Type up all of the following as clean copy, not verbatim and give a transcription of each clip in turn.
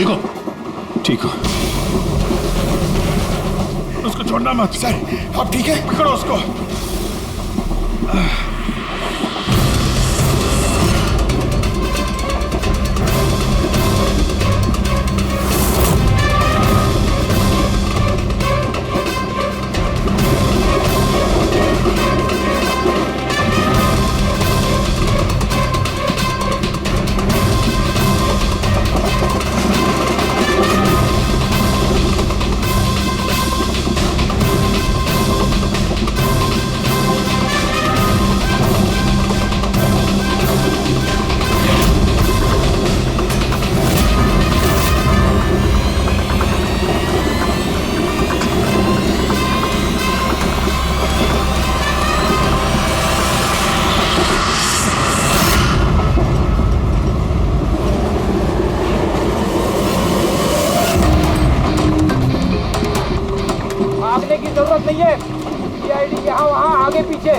ठीक हो? ठीक हो। उसको छोड़ना मत। सर आप ठीक है? पकड़ो उसको। भागने की जरूरत नहीं है। सीआईडी यहाँ वहाँ आगे पीछे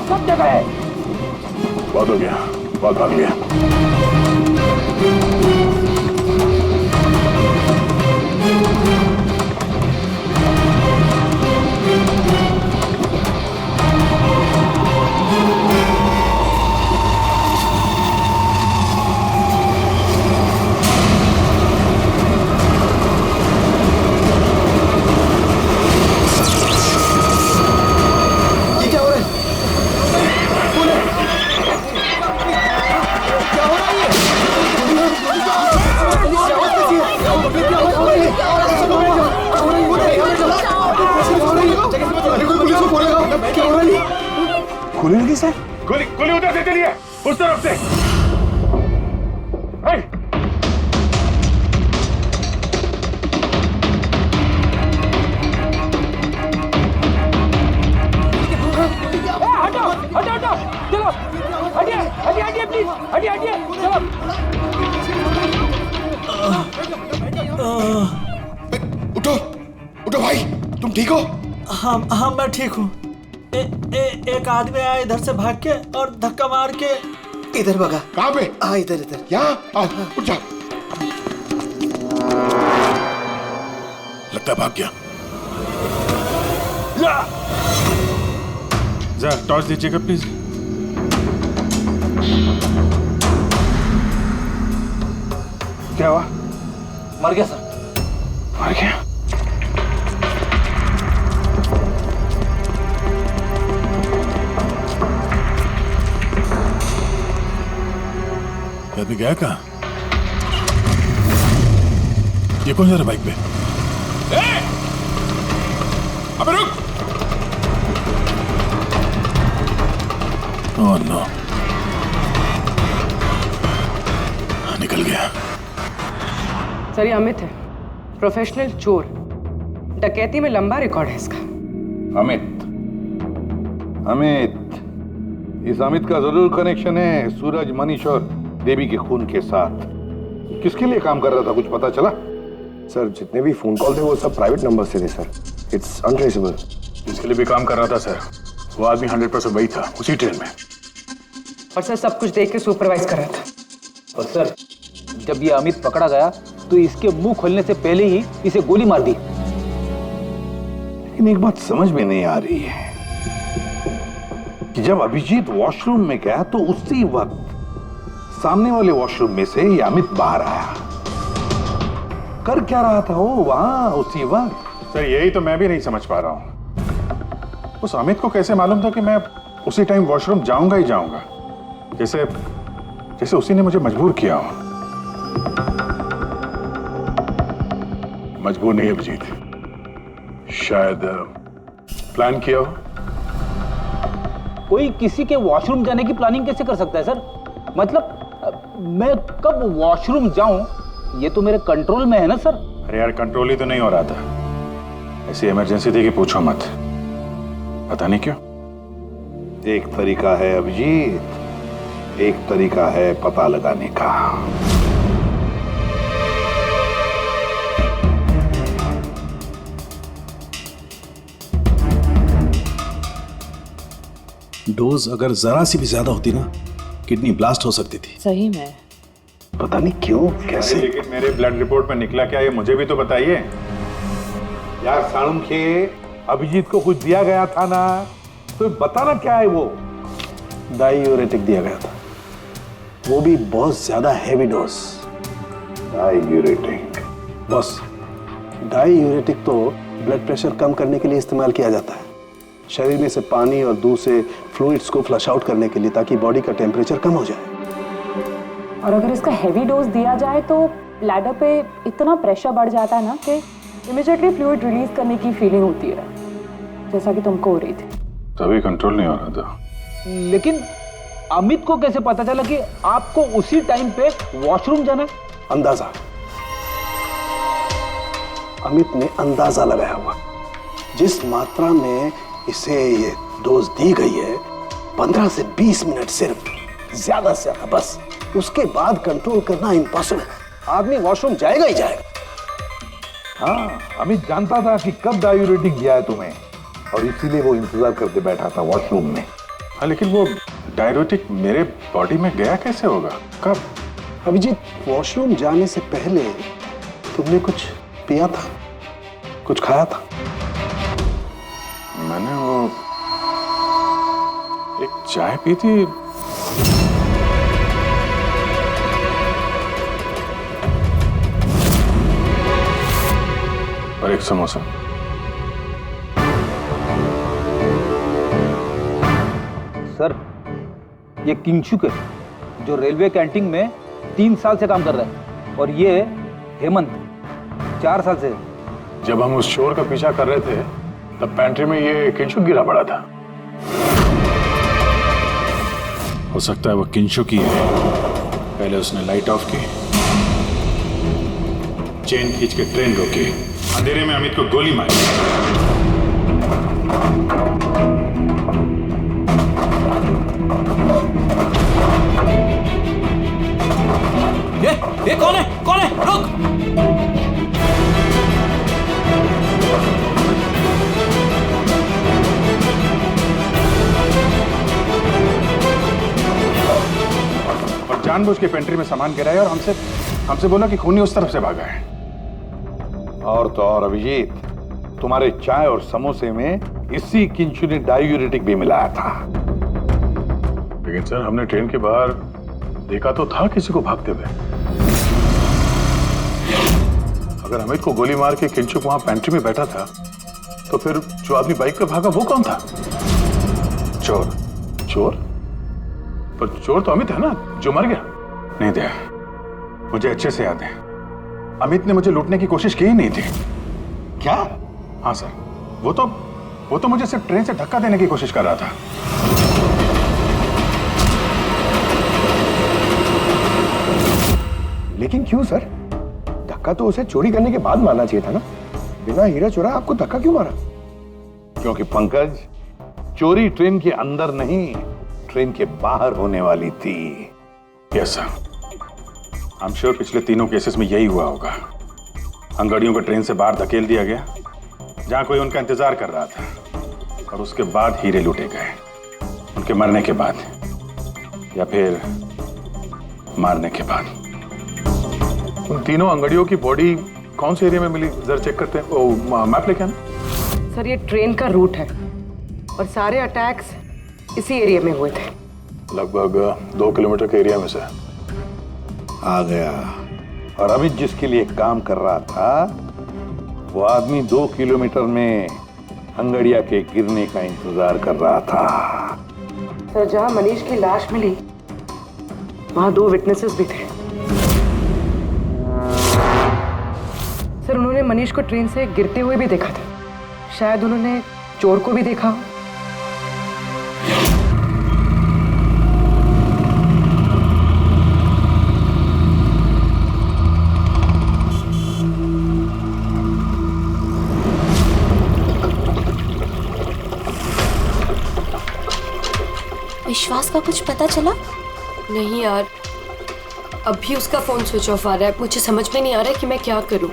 सब जगह है। बहुत हो गया, बहुत भाग लिया। गोली लगी सर? गोली गोली उधर से चलिए, उस तरफ से। हे! हटो हटो हटो, चलो हटिए हटिए हटिए प्लीज, हटिए हटिए चलो। उठो उठो भाई, तुम ठीक हो? हाँ हाँ मैं ठीक हूँ। एक आदमी आया इधर से भाग के और धक्का मार के इधर भगा। कहाँ पे? इधर इधर। यहाँ आओ, उठ जाओ। लगता है भाग गया। जा टॉर्च दीजिएगा प्लीज। क्या हुआ? मर गया सर। मर गया? आदमी गया कहाँ? ये कौन जा रहा बाइक पे? अबे रुक! ओह नो, निकल गया। सर ये अमित है, प्रोफेशनल चोर। डकैती में लंबा रिकॉर्ड है इसका। अमित, इस अमित का जरूर कनेक्शन है सूरज, मनीष और देवी के खून के साथ। किसके लिए काम कर रहा था, कुछ पता चला? सर जितने भी फोन कॉल थे वो सब प्राइवेट नंबर से थे सर। It's untraceable. जिसके लिए भी काम कर रहा था सर, वो आदमी 100% वही था, उसी ट्रेन में। और सर सब कुछ देख के सुपरवाइज कर रहा था। और सर जब ये अमित पकड़ा गया तो इसके मुंह खोलने से पहले ही इसे गोली मार दी। लेकिन एक बात समझ में नहीं आ रही है कि जब अभिजीत वॉशरूम में गया तो उसी वक्त सामने वाले वॉशरूम में से ये अमित बाहर आया। कर क्या रहा था वो वहां उसी वक्त? सर यही तो मैं भी नहीं समझ पा रहा हूं। उस अमित को कैसे मालूम था कि मैं उसी टाइम वॉशरूम जाऊंगा ही जाऊंगा, जैसे जैसे उसी ने मुझे मजबूर किया हो। मजबूर नहीं अभिजीत, शायद प्लान किया हो। कोई किसी के वॉशरूम जाने की प्लानिंग कैसे कर सकता है सर? मतलब मैं कब वॉशरूम जाऊं ये तो मेरे कंट्रोल में है ना सर। अरे यार कंट्रोल ही तो नहीं हो रहा था। ऐसी इमरजेंसी थी कि पूछो मत। पता नहीं क्यों। एक तरीका है अभिजीत, एक तरीका है पता लगाने का। डोज अगर जरा सी भी ज्यादा होती ना, किडनी ब्लास्ट हो सकती थी। सही में पता नहीं क्यों कैसे। लेकिन मेरे ब्लड रिपोर्ट में निकला क्या, ये मुझे भी तो बताइए। यार साळुंखे, अभिजीत को कुछ दिया गया था ना, तो बताना क्या है वो। डायूरेटिक दिया गया था, वो भी बहुत ज्यादा हैवी डोज। डायूरेटिक? बस डायूरेटिक तो ब्लड प्रेशर कम करने के लिए इस्तेमाल किया जाता है, शरीर में से पानी और दूध से फ्लूइड्स को फ्लश आउट करने के लिए, ताकि बॉडी का टेम्परेचर कम हो जाए। और अगर इसका हैवी डोज दिया जाए तो ब्लैडर पे इतना प्रेशर बढ़ जाता है ना कि इमीडिएटली फ्लूइड रिलीज करने की फीलिंग होती है, जैसा कि तुमको हो रही थी। तभी कंट्रोल नहीं हो रहा था। लेकिन अमित को कैसे पता चला कि आपको उसी टाइम पे वॉशरूम जाना है? अंदाजा, अमित ने अंदाजा लगाया हुआ। जिस मात्रा में इसे ये डोज दी गई है, 15 से 20 मिनट सिर्फ, ज्यादा से ज्यादा, बस उसके बाद कंट्रोल करना इम्पॉसिबल है। आदमी वॉशरूम जाएगा ही जाएगा। हाँ, अमित जानता था कि कब डायूरेटिक दिया है तुम्हें, और इसीलिए वो इंतजार करके बैठा था वॉशरूम में। हाँ, लेकिन वो डायूरेटिक मेरे बॉडी में गया कैसे होगा, कब? अभिजीत, वॉशरूम जाने से पहले तुमने कुछ पिया था, कुछ खाया था? मैंने वो एक चाय पी थी। और एक समोसा। सर, ये किंगशुक है, जो रेलवे कैंटीन में 3 साल से काम कर रहा है, और ये हेमंत 4 साल से। जब हम उस चोर का पीछा कर रहे थे, तब पैंट्री में ये किंशुक गिरा पड़ा था। हो सकता है वो किंशुक ही है। पहले उसने लाइट ऑफ की, चेन खींच के ट्रेन रोकी, अंधेरे में अमित को गोली मारी। ये कौन है? कौन है? रुक! और जानबूझ के पेंट्री में सामान गिराया और हमसे बोला कि खूनी उस तरफ से भागा है। और तो और अभिजीत, तुम्हारे चाय और समोसे में इसी किंचु ने डायूरेटिक भी मिलाया था। लेकिन सर, हमने ट्रेन के बाहर देखा तो था किसी को भागते हुए। अगर अमित को गोली मार के किंचुक वहां पेंट्री में बैठा था, तो फिर जो आदमी बाइक पे भागा वो कौन था? चोर। चोर? पर चोर तो अमित है ना, जो मर गया। नहीं दया, मुझे अच्छे से याद है, अमित ने मुझे लूटने की कोशिश की ही नहीं थी। क्या? हाँ सर, वो तो मुझे सिर्फ ट्रेन से धक्का देने की कोशिश कर रहा था। लेकिन क्यों सर? धक्का तो उसे चोरी करने के बाद मारना चाहिए था ना। बिना हीरा चोरा आपको धक्का क्यों मारा? क्योंकि पंकज, चोरी ट्रेन के अंदर नहीं, ट्रेन के बाहर होने वाली थी। Yes sir, I am sure पिछले तीनों केसेस में यही हुआ होगा। अंगड़ियों को ट्रेन से बाहर धकेल दिया गया, जहां कोई उनका इंतजार कर रहा था, और उसके बाद हीरे लूटे गए, उनके मरने के बाद या फिर मारने के बाद। उन तीनों अंगड़ियों की बॉडी कौन से एरिया में मिली, जरा चेक करते हैं। ओ, मैप लेके आना। सर, ये ट्रेन का रूट है और सारे अटैक्स इसी एरिया में हुए थे। लगभग 2 किलोमीटर के एरिया में से। आ गया। और अमित जिसके लिए काम कर रहा था, वो आदमी 2 किलोमीटर में अंगड़िया के गिरने का इंतजार कर रहा था। सर, जहां मनीष की लाश मिली, वहां 2 विटनेसेस भी थे। सर, उन्होंने मनीष को ट्रेन से गिरते हुए भी देखा था। शायद उन्होंने चोर को भी देखा हो। विश्वास का कुछ पता चला? नहीं यार, अभी उसका फोन स्विच ऑफ आ रहा है। मुझे समझ में नहीं आ रहा है कि मैं क्या करूं।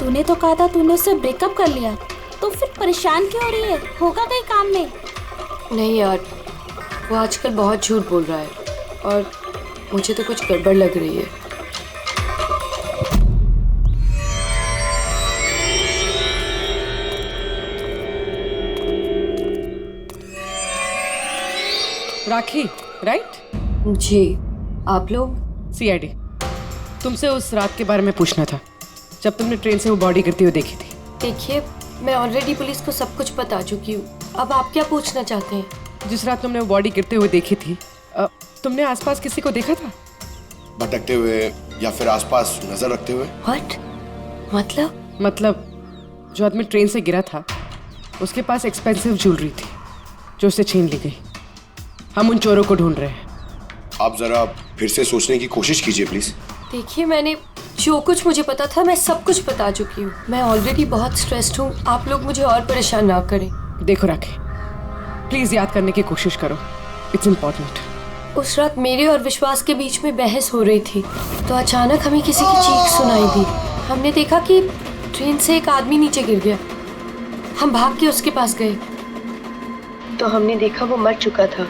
तूने तो कहा था तूने उससे ब्रेकअप कर लिया, तो फिर परेशान क्यों हो रही है? होगा कहीं काम में? नहीं यार, वो आजकल बहुत झूठ बोल रहा है और मुझे तो कुछ गड़बड़ लग रही है। राखी, राइट? जी, आप लोग? सीआईडी। तुमसे उस रात के बारे में पूछना था, जब तुमने ट्रेन से वो बॉडी गिरती हुई देखी थी। देखिए, मैं ऑलरेडी पुलिस को सब कुछ बता चुकी हूँ। अब आप क्या पूछना चाहते हैं? जिस रात तुमने वो बॉडी गिरते हुए देखी थी, तुमने आसपास किसी को देखा था? भटकते हुए या फिर आसपास नजर रखते हुए? व्हाट? मतलब जो आदमी ट्रेन से गिरा था, उसके पास एक्सपेंसिव ज्वेलरी थी जो उससे छीन ली गई। हम उन चोरों को ढूंढ रहे हैं। आप जरा फिर से सोचने की कोशिश कीजिए प्लीज। देखिए, मैंने जो कुछ मुझे पता था मैं सब कुछ बता चुकी हूँ। मैं ऑलरेडी बहुत स्ट्रेस्ड हूँ। आप लोग मुझे और परेशान ना करें। देखो राखी, प्लीज याद करने की कोशिश करो, इट्स इम्पोर्टेंट। उस रात मेरे और विश्वास के बीच में बहस हो रही थी, तो अचानक हमें किसी की चीख सुनाई दी। हमने देखा कि ट्रेन से एक आदमी नीचे गिर गया। हम भाग के उसके पास गए तो हमने देखा वो मर चुका था।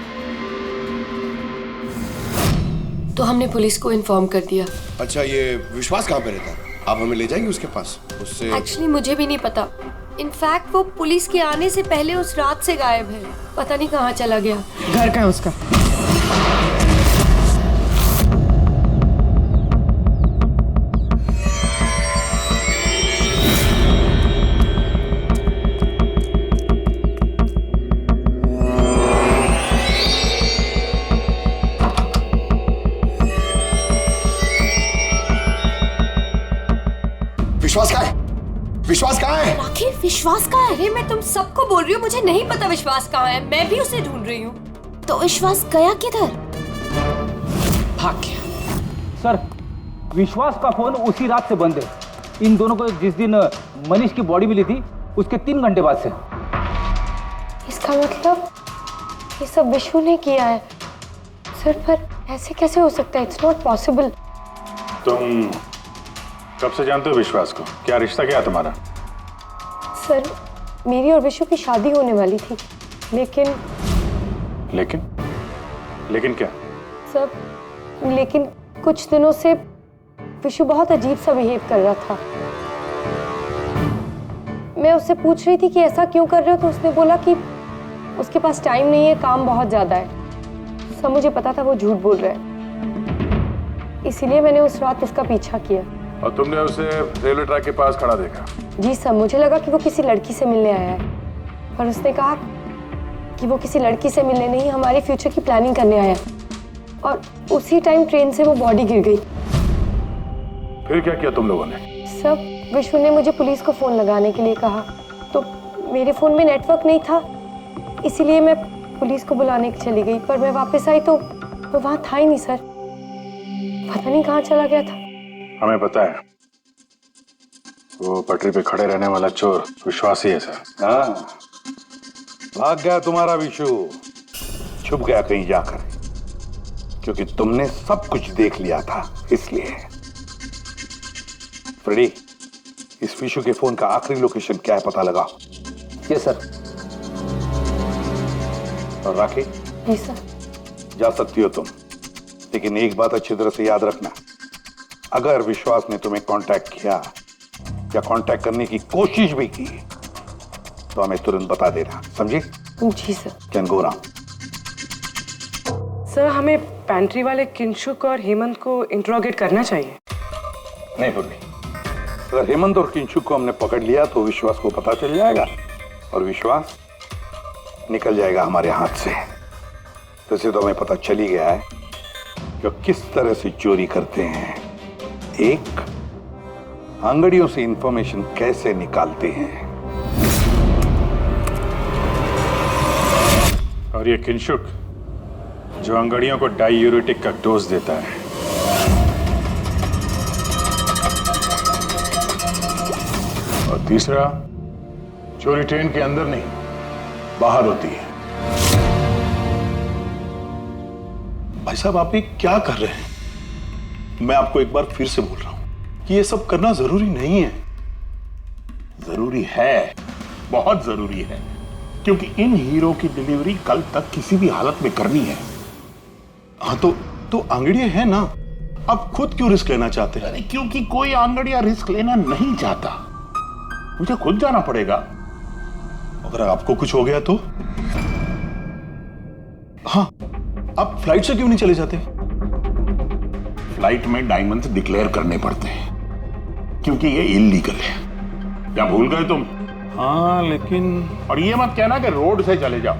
तो हमने पुलिस को इन्फॉर्म कर दिया। अच्छा, ये विश्वास कहाँ पे रहता है? आप हमें ले जाएंगे उसके पास? उससे एक्चुअली मुझे भी नहीं पता। इनफैक्ट वो पुलिस के आने से पहले उस रात से गायब है। पता नहीं कहाँ चला गया। घर कहाँ है उसका? विश्वास कहाँ है? विश्वास कहाँ है? राखी, विश्वास कहाँ है? अरे मैं तुम सबको बोल रही हूँ, मुझे नहीं पता विश्वास कहाँ है। मैं भी उसे ढूंढ रही हूँ। तो विश्वास गया किधर? भाग गया। सर, विश्वास का फोन उसी रात से बंद है। इन दोनों को जिस दिन मनीष की बॉडी मिली थी उसके 3 घंटे बाद से। इसका मतलब ये सब विशु ने किया है। सर, पर ऐसे कैसे हो सकता है? It's not possible. तुम कब से जानते हो विश्वास को? क्या रिश्ता क्या है तुम्हारा? सर, मेरी और विशु की शादी होने वाली थी, लेकिन क्या? सर, लेकिन कुछ दिनों से विशु बहुत अजीब सा बिहेव कर रहा था। मैं उससे पूछ रही थी कि ऐसा क्यों कर रहे हो, तो उसने बोला कि उसके पास टाइम नहीं है, काम बहुत ज्यादा है। सब मुझे पता था वो झूठ बोल रहा है, इसीलिए मैंने उस रात उसका पीछा किया। और तुमने उसे रेलवे ट्रैक के पास खड़ा देखा? जी सर, मुझे लगा कि वो किसी लड़की से मिलने आया है, पर उसने कहा कि वो किसी लड़की से मिलने नहीं, हमारे फ्यूचर की प्लानिंग करने आया। और उसी टाइम ट्रेन से वो बॉडी गिर गई। फिर क्या किया तुम लोगों ने? सब विशु ने मुझे पुलिस को फोन लगाने के लिए कहा, तो मेरे फोन में नेटवर्क नहीं था, इसीलिए मैं पुलिस को बुलाने चली गई। पर मैं वापस आई तो वो वहां था ही नहीं सर। पता नहीं कहाँ चला गया था। हमें पता है, वो पटरी पे खड़े रहने वाला चोर विश्वास ही है सर। हाँ, भाग गया तुम्हारा विशु, छुप गया कहीं जाकर, क्योंकि तुमने सब कुछ देख लिया था इसलिए। फ्रेडी, इस विशु के फोन का आखिरी लोकेशन क्या है पता लगा। Yes sir. और राखी? जी सर। जा सकती हो तुम, लेकिन एक बात अच्छी तरह से याद रखना, अगर विश्वास ने तुम्हें कांटेक्ट किया या कांटेक्ट करने की कोशिश भी की तो हमें तुरंत बता देना, समझी? जी sir. Can go now. Sir, हमें पैंट्री वाले किंशुक और हेमंत को इंट्रोगेट करना चाहिए। नहीं पूर्वी, अगर हेमंत और किंशुक को हमने पकड़ लिया तो विश्वास को पता चल जाएगा और विश्वास निकल जाएगा हमारे हाथ से। वैसे तो हमें पता चल ही गया है कि किस तरह से चोरी करते हैं, एक अंगड़ियों से इंफॉर्मेशन कैसे निकालते हैं। और ये किंशुक जो अंगड़ियों को डायूरेटिक का डोज देता है। और तीसरा, चोरी ट्रेन के अंदर नहीं बाहर होती है। भाई साहब, आप ये क्या कर रहे हैं? मैं आपको एक बार फिर से बोल रहा हूं कि ये सब करना जरूरी नहीं है। जरूरी है, बहुत जरूरी है, क्योंकि इन हीरो की डिलीवरी कल तक किसी भी हालत में करनी है। हाँ, तो आंगड़िया है ना, आप खुद क्यों रिस्क लेना चाहते हैं? अरे क्योंकि कोई आंगड़िया रिस्क लेना नहीं चाहता, मुझे खुद जाना पड़ेगा। अगर आपको कुछ हो गया तो? हाँ, आप फ्लाइट से क्यों नहीं चले जाते? फ्लाइट में डायमंड्स डिक्लेयर करने पड़ते हैं क्योंकि ये इलीगल है। क्या भूल गए तुम? हाँ लेकिन और ये मत कहना कि रोड से चले जाओ,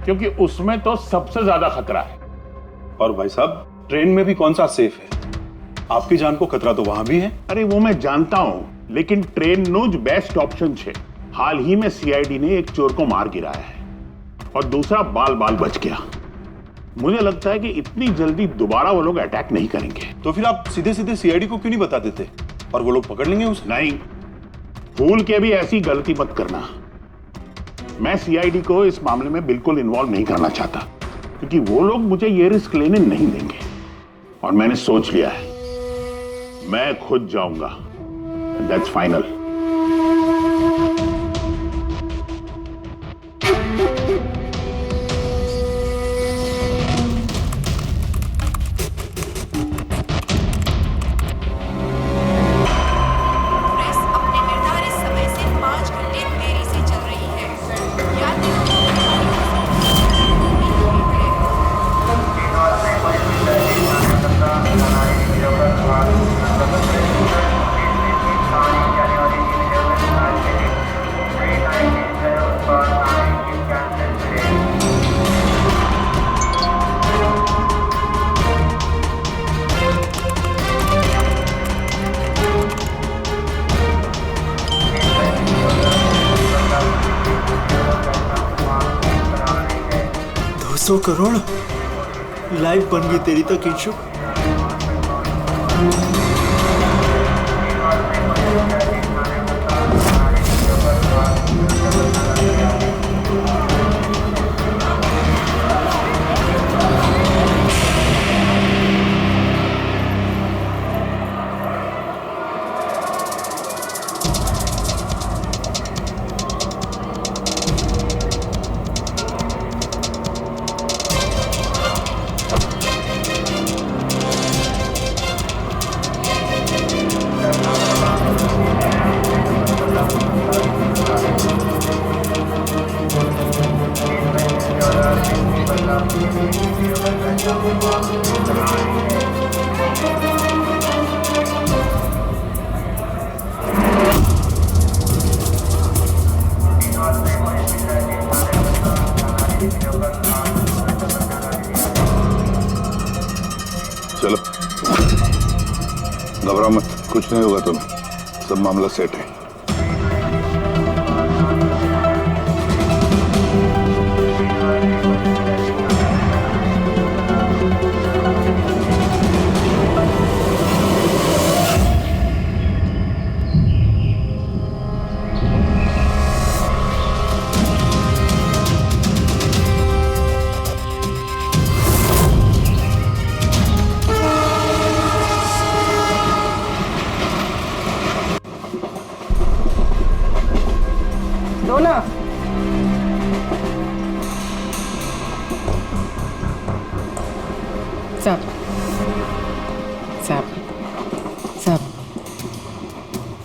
क्योंकि उसमें तो सबसे ज्यादा खतरा है। और भाई साहब, ट्रेन में भी कौन सा सेफ है? आपकी जान को खतरा तो वहां भी है। अरे वो मैं जानता हूं, लेकिन ट्रेन नोज बेस्ट ऑप्शन है। हाल ही में सीआईडी ने एक चोर को मार गिराया है और दूसरा बाल बाल बच गया। मुझे लगता है कि इतनी जल्दी दोबारा वो लोग अटैक नहीं करेंगे। तो फिर आप सीधे सीधे सीआईडी को क्यों नहीं बता देते और वो लोग पकड़ लेंगे उसे? नहीं, भूल के भी ऐसी गलती मत करना। मैं सीआईडी को इस मामले में बिल्कुल इन्वॉल्व नहीं करना चाहता, क्योंकि वो लोग मुझे ये रिस्क लेने नहीं देंगे। और मैंने सोच लिया है, मैं खुद जाऊंगा। That's final. करोड़ लाइफ बन गई तेरी तो किंशु। चलो, घबराओ मत, कुछ नहीं होगा तुम्हें, सब मामला सेट है।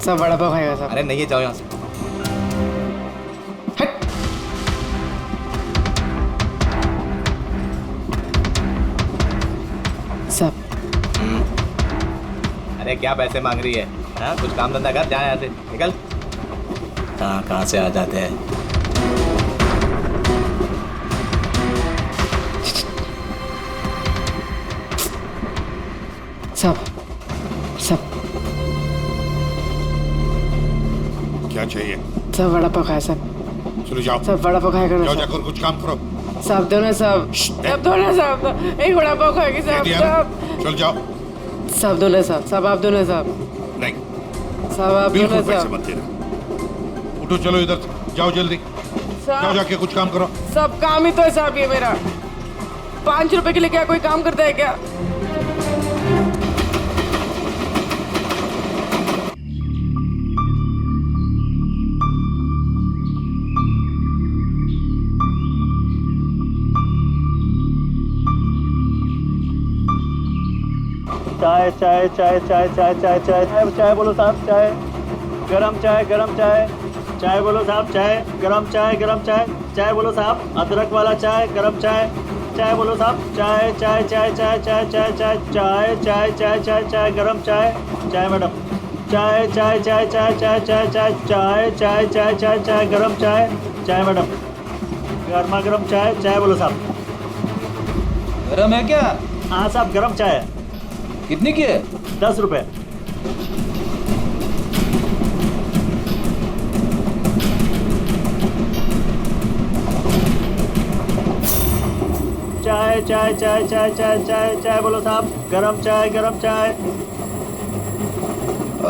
सब बड़ा पाव खाएगा साहब। अरे नहीं है, जाओ यहाँ से। सब अरे क्या पैसे मांग रही है? हाँ, कुछ काम धंधा कर, जाए यहाँ से, निकल। कहाँ से आ जाते हैं। सब सब क्या चाहिए? सब वड़ा पाव खाया सब। चलो जाओ। सब वड़ा पाव खाएगा ना? जाओ, जाकर कुछ काम करो। सब दो ना सब। सब दो ना सब। एक वड़ा पाव खाएगी सब। चल जाओ। सब दो ना सब। सब आप दो ना सब। नहीं। सब आप दो ना पैसे सब। मत देना। उठो, चलो इधर से, जाओ जल्दी। जाओ, जाके कुछ काम करो। सब काम ही तो है साहब ये मेरा। 5 रुपए के लिए क्या कोई काम करता है क्या? चाय चाय चाय चाय चाय चाय चाय चाय चाय बोलो साहब, चाय गरम चाय, गरम चाय। चाय बोलो साहब, चाय गरम चाय, गरम चाय। चाय बोलो साहब, अदरक वाला चाय, गरम चाय। चाय बोलो साहब, चाय चाय चाय चाय चाय चाय चाय चाय चाय चाय चाय चाय गरम चाय, चाय मैडम, चाय चाय चाय चाय चाय चाय चाय चाय चाय चाय चाय चाय गरम चाय, चाय मैडम, गर्मा गर्म चाय, चाय बोलो साहब। गरम है क्या? हाँ साहब गरम चाय है। कितने की है? 10 रुपए। चाय चाय चाय चाय चाय चाय चाय बोलो साहब, गरम चाय गरम चाय।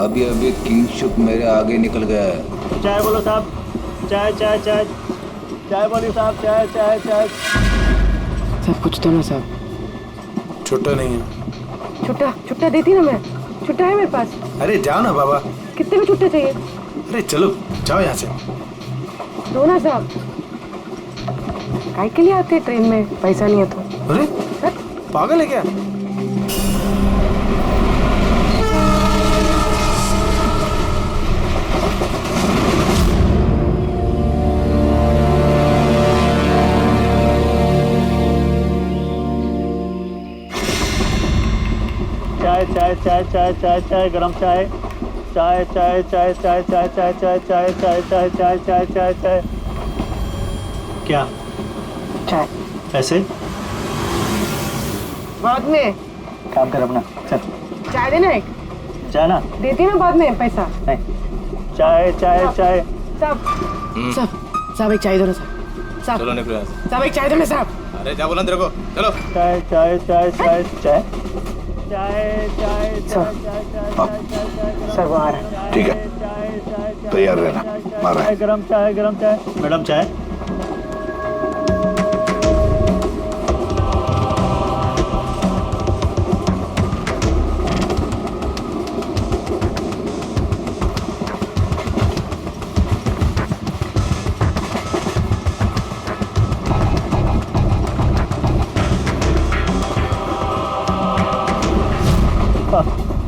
अभी अभी किंगशुक मेरे आगे निकल गया है। चाय बोलो साहब, चाय चाय चाय चाय बोलिए साहब, चाय चाय चाय। सब कुछ तो ना साहब। छुट्टा नहीं है। छुट्टा देती ना मैं। छुट्टा है मेरे पास। अरे जाओ ना बाबा। कितने में छुट्टा चाहिए? अरे चलो जाओ यहाँ से। दो ना साहब। काय के लिए आते ट्रेन में? पैसा नहीं है तो। अरे पागल है क्या? चाय चाय चाय चाय चाय चाय गरम चाय, चाय चाय चाय चाय चाय चाय चाय चाय चाय चाय चाय चाय चाय चाय। क्या? चाय। पैसे? बाद में। काम कर अपना, चल। चाय देना एक। चाय ना? देती ना बाद में पैसा। नहीं। चाय चाय चाय। साहब एक चाय दो ना साहब। चलो निकलो यहाँ से। साहब एक चाय दो ना साहब। अरे क्या बोला तेरे को? चलो। चाय चाय चाय चाय चाय चाय चाय चाय। सर वो आ रहा है। ठीक है, तैयार रहना। मारा है। गरम चाय गरम चाय। मैडम चाय।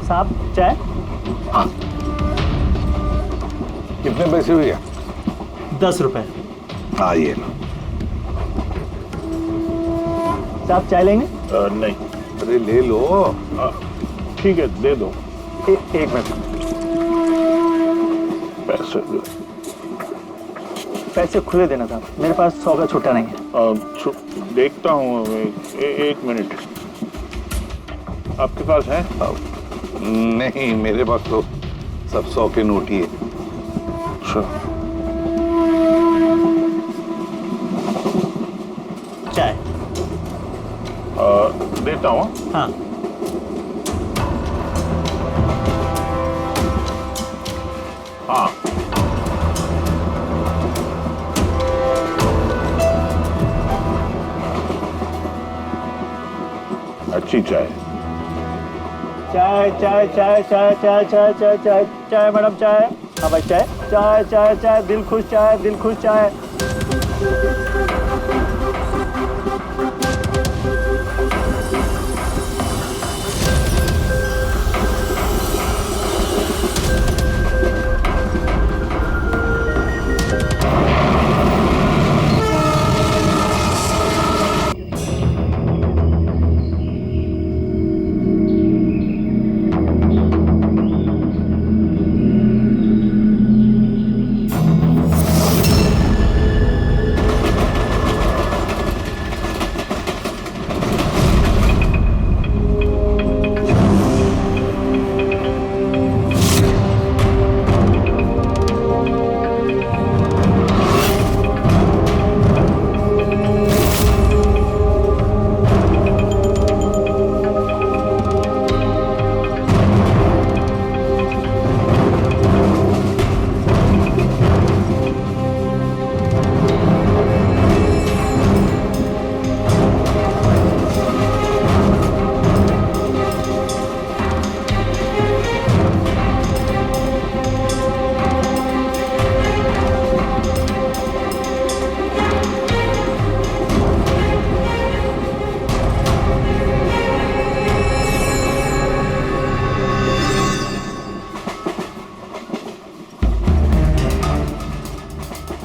साहब चाय। हाँ। कितने पैसे हुए? 10 रुपए। हाँ ये लो। साहब चाय लेंगे? नहीं। अरे ले लो। ठीक है दे दो। एक मिनट। पैसे खुले देना साहब, मेरे पास 100 का छुट्टा नहीं है। देखता हूँ। एक मिनट। आपके पास है? नहीं, मेरे पास तो सब 100 के नोट ही है। चाय देता हूँ। हाँ। हाँ अच्छी चाय। चाय चाय चाय चाय चाय चाय चाय चाय चाय मैडम चाय। हाँ भाई चाय चाय चाय चाय दिल खुश चाय, दिल खुश चाय।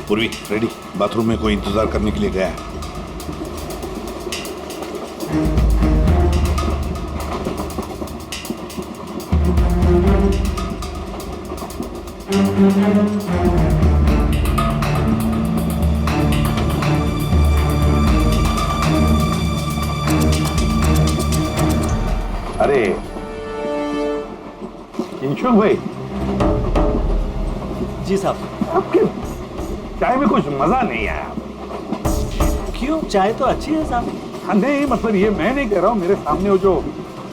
पूर्वी रेडी। बाथरूम में कोई इंतजार करने के लिए गया है। अरे किंशुक भाई, जी साहब। आपके चाय में कुछ मजा नहीं आया। क्यों? चाय तो अच्छी है साहब। हाँ, नहीं मतलब ये मैं नहीं कह रहा हूँ, मेरे सामने वो जो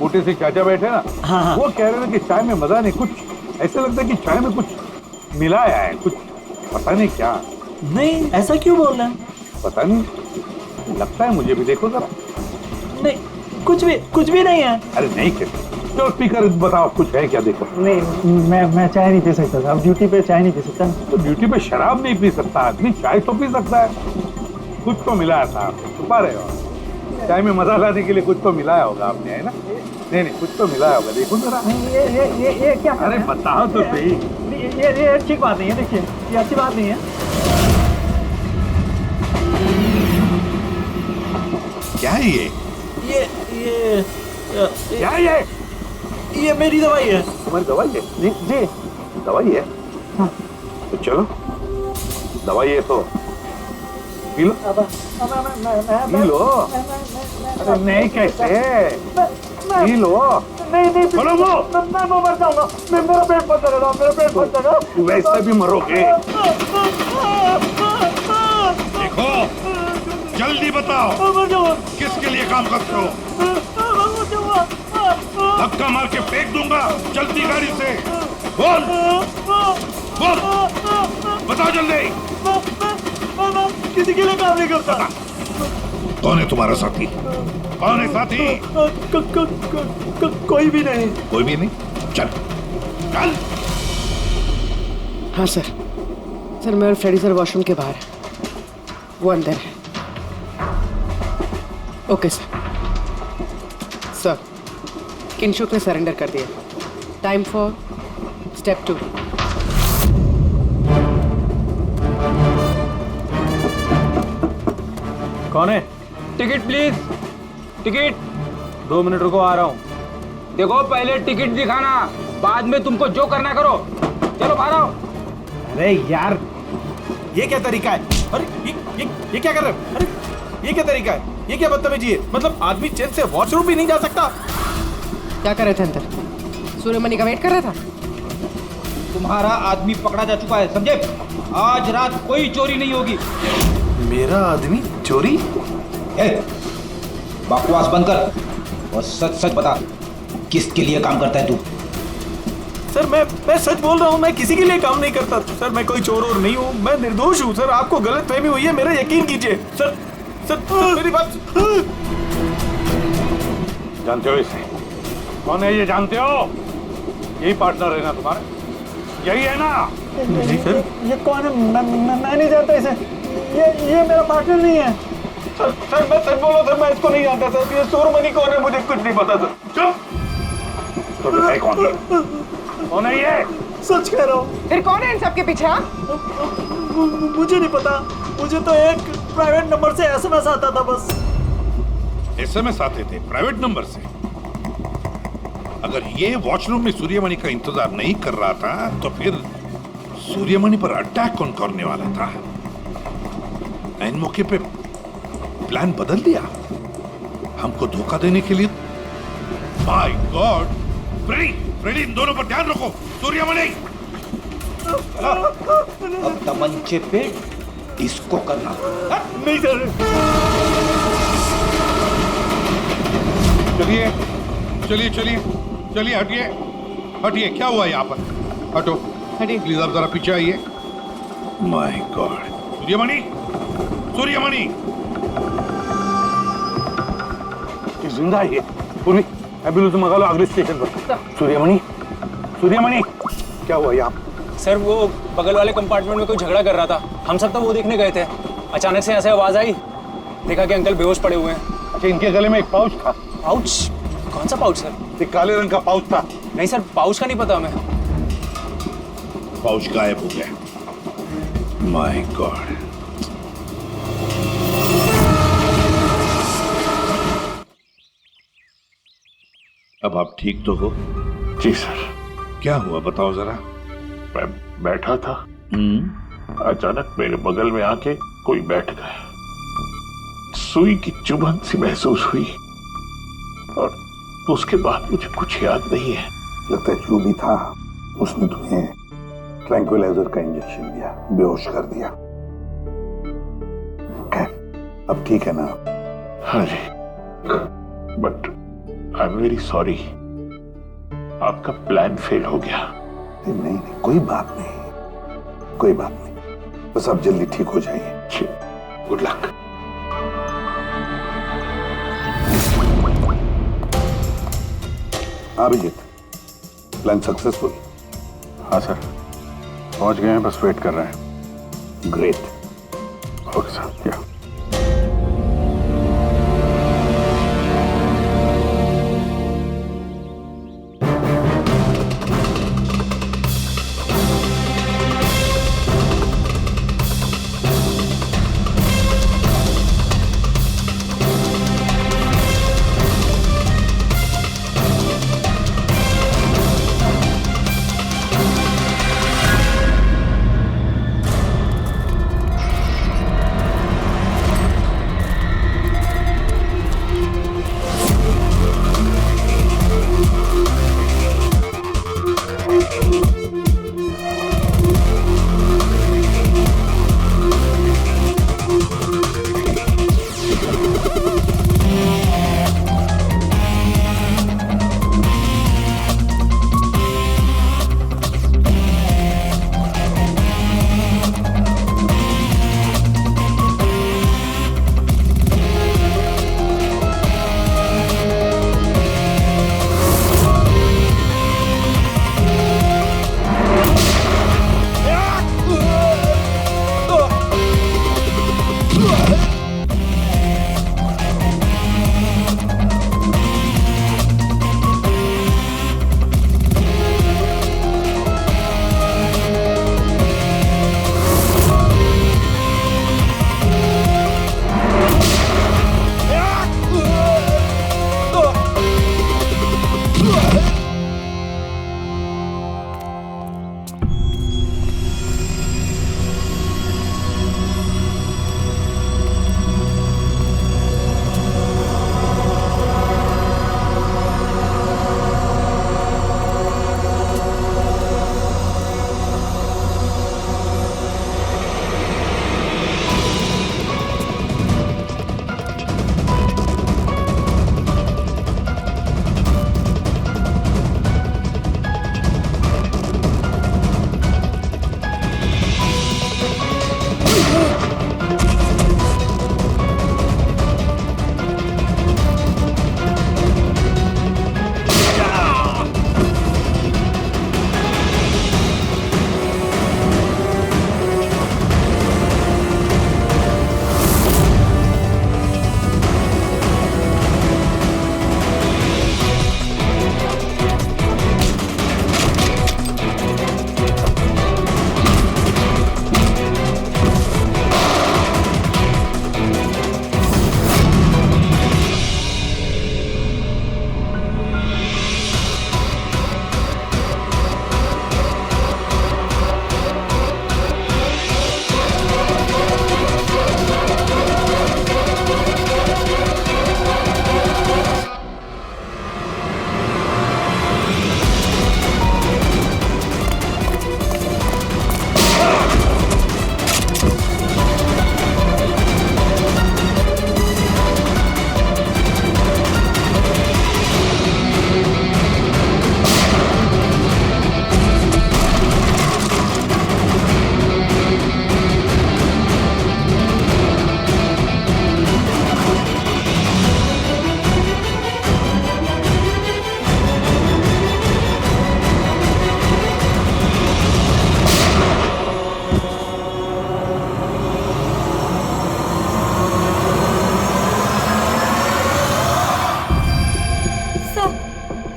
मोटे से चाचा बैठे ना, हाँ। वो कह रहे थे कि चाय में मजा नहीं, कुछ ऐसे लगता है कि चाय में कुछ मिलाया है, कुछ पता नहीं क्या। नहीं, ऐसा क्यों बोल रहे हैं? पता नहीं, लगता है मुझे भी, देखो जरा। नहीं, कुछ भी नहीं है। अरे नहीं क्या, चलो स्पीकर बताओ कुछ है क्या, देखो। नहीं, मैं चाय नहीं पी सकता साहब, ड्यूटी पे चाय नहीं पी सकता। तो ड्यूटी पे शराब नहीं पी सकता आदमी, चाय तो पी सकता है। कुछ तो मिलाया था आपने, छुपा रहे हो। चाय में मजा लाने के लिए कुछ तो मिलाया होगा आपने, है ना? नहीं, कुछ तो मिलाया होगा, देखो जरा। ये क्या? अरे बताओ तो सही। ये ठीक बात नहीं है, देखिए ये अच्छी बात नहीं है। क्या है ये? क्या है ये मेरी दवाई है। तुम्हारी दवाई है? जी दवाई है। हाँ। तो चलो, दवाई है तो पी लो। P low. अरे नहीं, कैसे पी लो? नहीं बोलो वो। मैं मर जाऊंगा। मेरा पेट फट जाएगा, मेरा पेट फट जाएगा। वैसे भी मरोगे। देखो, जल्दी बताओ किसके लिए काम करते हो? धक्का मार के फेंक दूंगा, जल्दी गाड़ी से बोल। बताओ जल्दी। किसी के लिए काम नहीं करता। कौन है तुम्हारा साथी? कौन है साथी? कोई भी नहीं। कोई भी नहीं? चल। हाँ सर मैं और फ्रेडी सर वॉशरूम के बाहर है, वो अंदर है। ओके सर किंशुक ने सरेंडर कर दिया। Time for step 2। कौन है? Ticket please, ticket. 2 मिनट रुको, आ रहा हूँ। देखो पहले टिकट दिखाना, बाद में तुमको जो करना करो। चलो बाहर आओ। अरे यार, ये क्या तरीका है? अरे ये क्या कर रहे हो? अरे ये क्या तरीका है? ये क्या बदतमीजी है? मतलब आदमी चैन से वॉशरूम भी नहीं जा सकता। क्या कर रहे थे अंदर? सूर्यमणि का वेट कर रहा था। तुम्हारा आदमी पकड़ा जा चुका है, समझे? आज रात कोई चोरी नहीं होगी। मेरा आदमी चोरी? बकवास बंद कर और सच सच बता, किसके लिए काम करता है तू? सर मैं सच बोल रहा हूँ, मैं किसी के लिए काम नहीं करता सर। मैं कोई चोर और नहीं हूँ, मैं निर्दोष हूँ सर। आपको गलतफहमी हुई है, मेरा यकीन कीजिए सर। मेरी बात। जानते हो इसे? कौन है ये जानते हो? यही पार्टनर है ना तुम्हारा? यही है ना? जी सर। ये कौन है? मैं नहीं जानता इसे। ये मेरा पार्टनर नहीं है सर। मैं सच बोल रहा हूँ सर, मैं इसको नहीं जानता सर। ये सूर्यमणि कौन है मुझे कुछ नहीं पता सर। चुप। तो है कौन है ये? सच कह रहा हूँ। फिर कौन है इन सबके पीछे? मुझे नहीं पता, मुझे तो एक प्राइवेट नंबर से एसएमएस आता था बस। एसएमएस आते थे प्राइवेट नंबर से? अगर ये वॉशरूम में सूर्यमणि का इंतजार नहीं कर रहा था तो फिर सूर्यमणि पर अटैक कौन करने वाला था? इन मौके पे प्लान बदल दिया हमको धोखा देने के लिए। My God! फ्रेडी इन दोनों पर ध्यान रखो। सूर्यमणि अब तमंचे पे इसको करना। नहीं सर। चलिए हटिए। क्या हुआ यहाँ पर? हटो, प्लीज आप जरा पीछे आइए। My God! सूर्यमणि जिंदा है ये। पूरी एम्बुलेंस मंगा लो अगले स्टेशन पर। सूर्यमणि क्या हुआ यहाँ? सर वो बगल वाले कंपार्टमेंट में कोई झगड़ा कर रहा था, हम सब तो वो देखने गए थे। अचानक से ऐसे आवाज आई, देखा कि अंकल बेहोश पड़े हुए हैं। अच्छा, इनके गले में एक पाउच था। पाउच? कौन सा पाउच सर? एक काले रंग का पाउच था। नहीं सर, पाउच का नहीं पता हमें। पाउच गायब हो गया। My God! अब आप ठीक तो हो? जी सर। क्या हुआ बताओ जरा। मैं बैठा था, अचानक मेरे बगल में आके कोई बैठ गया। सुई की चुभन सी महसूस हुई और उसके बाद मुझे कुछ याद नहीं है। लगता है जो भी था उसने तुम्हें ट्रैंक्विलाइजर का इंजेक्शन दिया, बेहोश कर दिया। खैर अब ठीक है ना? हाँ जी, but I am very sorry, आपका प्लान फेल हो गया। नहीं, कोई बात नहीं, कोई बात नहीं, बस आप जल्दी ठीक हो जाइए। Good luck. हाँ अभिजीत, प्लान सक्सेसफुल? हाँ सर, पहुंच गए हैं, बस वेट कर रहे हैं। ग्रेट। Okay sir. या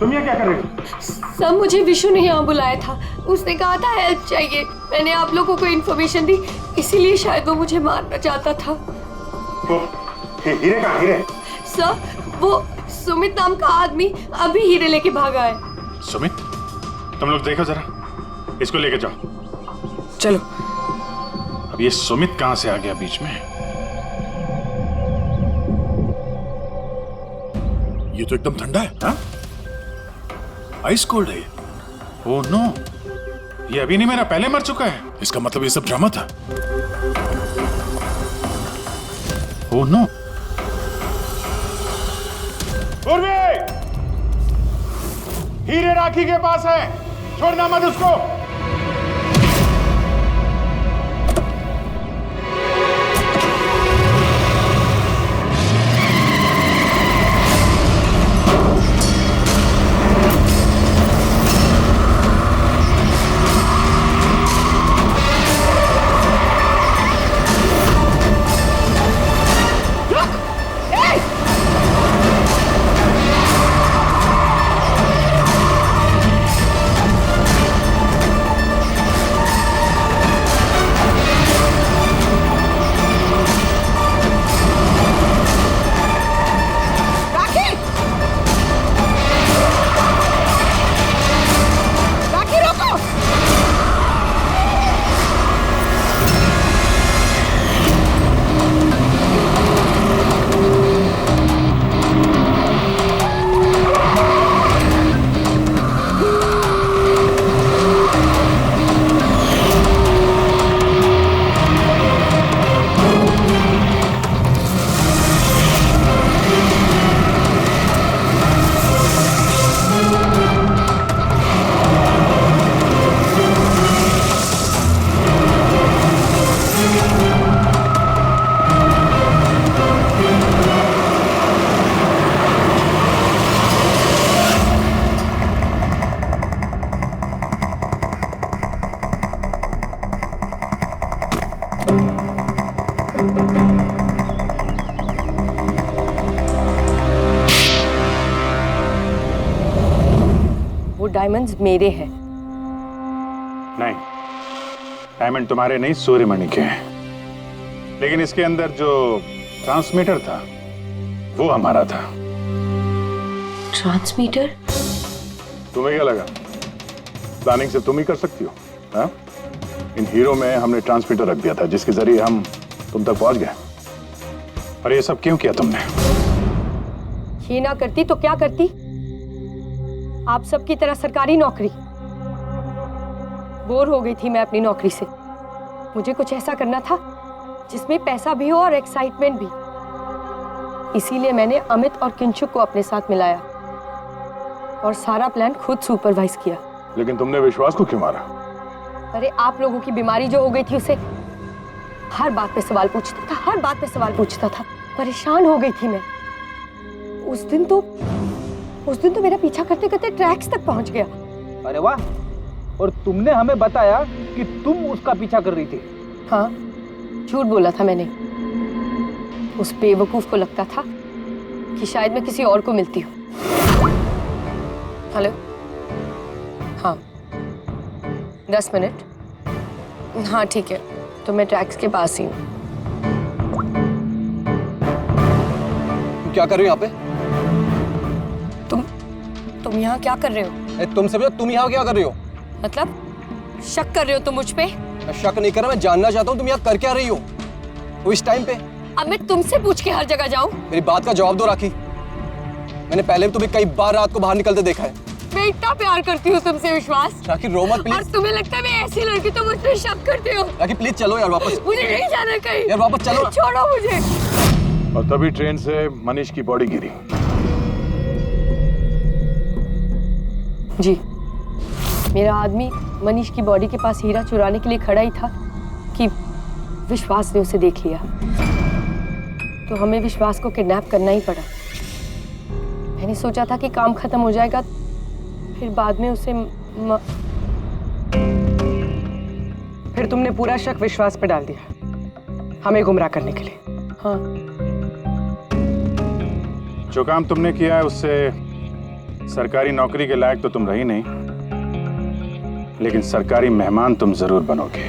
तुम ये क्या कर रही हो? सब मुझे विशु ने यहाँ बुलाया था, उसने कहा था हेल्प चाहिए, मैंने आप लोगों को इन्फॉर्मेशन दी, इसीलिए शायद वो मुझे मारना चाहता था। हीरे कहाँ? हीरे? सर वो सुमित नाम का आदमी अभी हीरे लेके भागा है। सुमित, तुम लोग देखो जरा, इसको लेके जाओ। चलो। अब ये सुमित कहां से आ गया बीच में? ये तो एकदम ठंडा है। हाँ? आइस कोल्ड है ये। ओह नो, ये अभी नहीं मेरा पहले मर चुका है। इसका मतलब ये सब ड्रामा था। Oh no. उर्वी, हीरे राखी के पास है, छोड़ना मत उसको। डायमंड्स मेरे हैं। नहीं, डायमंड तुम्हारे नहीं, सूर्यमणि के हैं। लेकिन इसके अंदर जो ट्रांसमीटर था वो हमारा था। ट्रांसमीटर? तुम्हें क्या लगा प्लानिंग से तुम ही कर सकती हो? हाँ? इन हीरो में हमने ट्रांसमीटर रख दिया था जिसके जरिए हम तुम तक पहुंच गए। और ये सब क्यों किया तुमने? ये ना करती तो क्या करती? आप सबकी तरह सरकारी नौकरी। बोर हो गई थी मैं अपनी नौकरी से। मुझे कुछ ऐसा करना था जिसमें पैसा भी हो और एक्साइटमेंट भी। इसीलिए मैंने अमित और किंचुक को अपने साथ मिलाया और सारा प्लान खुद सुपरवाइज किया। लेकिन तुमने विश्वास को क्यों मारा? अरे आप लोगों की बीमारी जो हो गई थी उसे हर बात पे सवाल पूछता था, हर बात पे सवाल पूछता था। परेशान हो गई थी मैं। उस दिन तो मेरा पीछा करते करते ट्रैक्स तक पहुंच गया। अरे वाह, और तुमने हमें बताया कि तुम उसका पीछा कर रही थी। हाँ, झूठ बोला था मैंने। उस बेवकूफ को लगता था कि शायद मैं किसी और को मिलती हूँ। हेलो, हाँ 10 मिनट। हाँ ठीक है, तो मैं ट्रैक्स के पास ही हूँ। क्या कर रही हो यहाँ पे? तुम यहाँ क्या कर रहे हो? तुम समझो, तुम यहाँ क्या कर रही हो? मतलब शक कर रहे हो तुम मुझ पे? मैं शक नहीं कर रहा, मैं जानना चाहता हूँ तुम यहाँ कर क्या रही हो वो इस टाइम पे। अब मैं तुमसे पूछ के हर जगह जाऊँ? मेरी बात का जवाब दो राखी। मैंने पहले भी तुम्हें कई बार रात को बाहर निकलते देखा है। मैं इतना प्यार करती हूँ तुमसे विश्वास। राखी रो मत प्लीज। और तुम्हें लगता है मैं ऐसी लड़की तो मुझ पे शक करते हो? राखी प्लीज चलो यार वापस। मुझे नहीं जाना कहीं यार, वापस चलो। छोड़ो मुझे। और तभी ट्रेन से मनीष की बॉडी गिरी। जी, मेरा आदमी मनीष की बॉडी के पास हीरा चुराने के लिए खड़ा ही था कि विश्वास ने उसे देख लिया। तो हमें विश्वास को किडनैप करना ही पड़ा। मैंने सोचा था कि काम खत्म हो जाएगा, फिर बाद में उसे फिर तुमने पूरा शक विश्वास पे डाल दिया हमें गुमराह करने के लिए। हाँ, जो काम तुमने किया है उससे सरकारी नौकरी के लायक तो तुम रही नहीं, लेकिन सरकारी मेहमान तुम जरूर बनोगे।